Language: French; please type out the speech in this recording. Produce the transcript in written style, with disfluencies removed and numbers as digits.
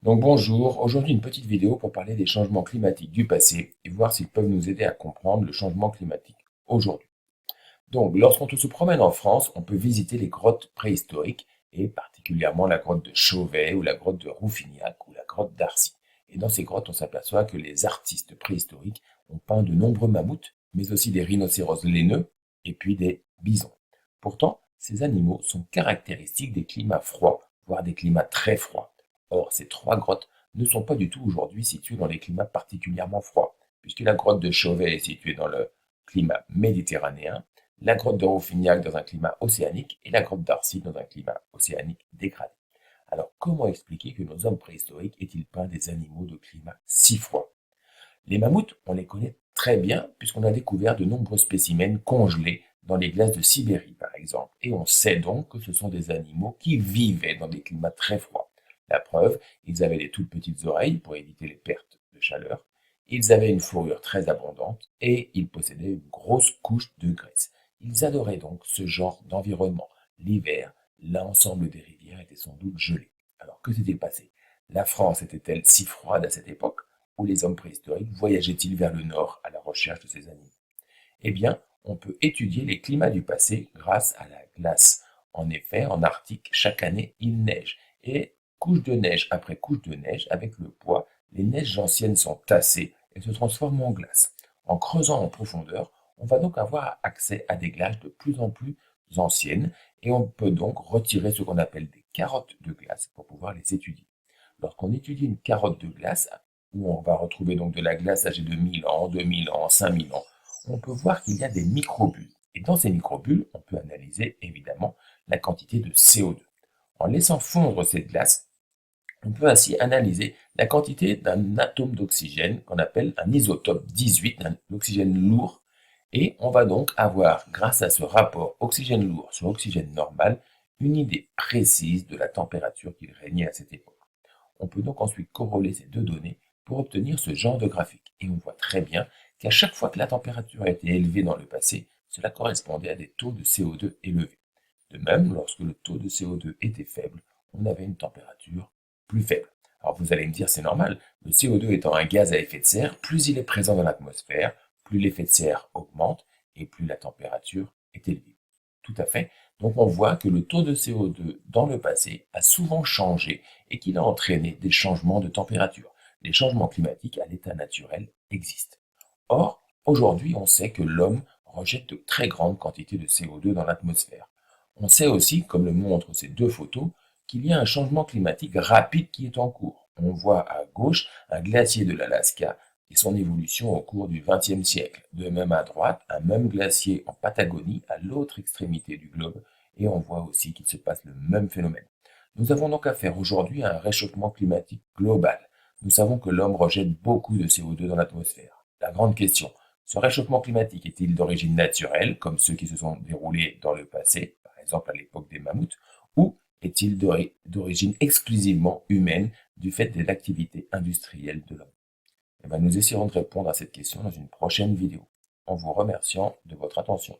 Donc bonjour, aujourd'hui une petite vidéo pour parler des changements climatiques du passé et voir s'ils peuvent nous aider à comprendre le changement climatique aujourd'hui. Donc lorsqu'on se promène en France, on peut visiter les grottes préhistoriques et particulièrement la grotte de Chauvet ou la grotte de Rouffignac ou la grotte d'Arcy. Et dans ces grottes, on s'aperçoit que les artistes préhistoriques ont peint de nombreux mammouths, mais aussi des rhinocéros laineux et puis des bisons. Pourtant, ces animaux sont caractéristiques des climats froids, voire des climats très froids. Or, ces trois grottes ne sont pas du tout aujourd'hui situées dans les climats particulièrement froids, puisque la grotte de Chauvet est située dans le climat méditerranéen, la grotte de Rouffignac dans un climat océanique et la grotte d'Arcy dans un climat océanique dégradé. Alors, comment expliquer que nos hommes préhistoriques aient-ils peint des animaux de climat si froid? Les mammouths, on les connaît très bien puisqu'on a découvert de nombreux spécimens congelés dans les glaces de Sibérie, par exemple, et on sait donc que ce sont des animaux qui vivaient dans des climats très froids. La preuve, ils avaient des toutes petites oreilles pour éviter les pertes de chaleur, ils avaient une fourrure très abondante et ils possédaient une grosse couche de graisse. Ils adoraient donc ce genre d'environnement. L'hiver, l'ensemble des rivières était sans doute gelé. Alors que s'est-il passé? La France était-elle si froide à cette époque? Où les hommes préhistoriques voyageaient-ils vers le nord à la recherche de ces animaux? Eh bien, on peut étudier les climats du passé grâce à la glace. En effet, en Arctique, chaque année, il neige. Et couche de neige après couche de neige, avec le poids, les neiges anciennes sont tassées et se transforment en glace. En creusant en profondeur, on va donc avoir accès à des glaces de plus en plus anciennes et on peut donc retirer ce qu'on appelle des carottes de glace pour pouvoir les étudier. Lorsqu'on étudie une carotte de glace, où on va retrouver donc de la glace âgée de 1000 ans, 2000 ans, 5000 ans, on peut voir qu'il y a des microbules. Et dans ces microbules, on peut analyser évidemment la quantité de CO2. En laissant fondre cette glace, on peut ainsi analyser la quantité d'un atome d'oxygène qu'on appelle un isotope 18, un oxygène lourd. Et on va donc avoir, grâce à ce rapport oxygène lourd sur oxygène normal, une idée précise de la température qu'il régnait à cette époque. On peut donc ensuite corréler ces deux données pour obtenir ce genre de graphique. Et on voit très bien qu'à chaque fois que la température a été élevée dans le passé, cela correspondait à des taux de CO2 élevés. De même, lorsque le taux de CO2 était faible, on avait une température plus faible. Alors vous allez me dire, c'est normal, le CO2 étant un gaz à effet de serre, plus il est présent dans l'atmosphère, plus l'effet de serre augmente et plus la température est élevée. Tout à fait. Donc on voit que le taux de CO2 dans le passé a souvent changé et qu'il a entraîné des changements de température. Les changements climatiques à l'état naturel existent. Or, aujourd'hui, on sait que l'homme rejette de très grandes quantités de CO2 dans l'atmosphère. On sait aussi, comme le montrent ces deux photos, qu'il y a un changement climatique rapide qui est en cours. On voit à gauche un glacier de l'Alaska et son évolution au cours du XXe siècle. De même à droite, un même glacier en Patagonie, à l'autre extrémité du globe, et on voit aussi qu'il se passe le même phénomène. Nous avons donc affaire aujourd'hui à un réchauffement climatique global. Nous savons que l'homme rejette beaucoup de CO2 dans l'atmosphère. La grande question, ce réchauffement climatique est-il d'origine naturelle, comme ceux qui se sont déroulés dans le passé, par exemple à l'époque des mammouths, ou est-il d'origine exclusivement humaine du fait de l'activité industrielle de l'homme? Eh bien, nous essaierons de répondre à cette question dans une prochaine vidéo, en vous remerciant de votre attention.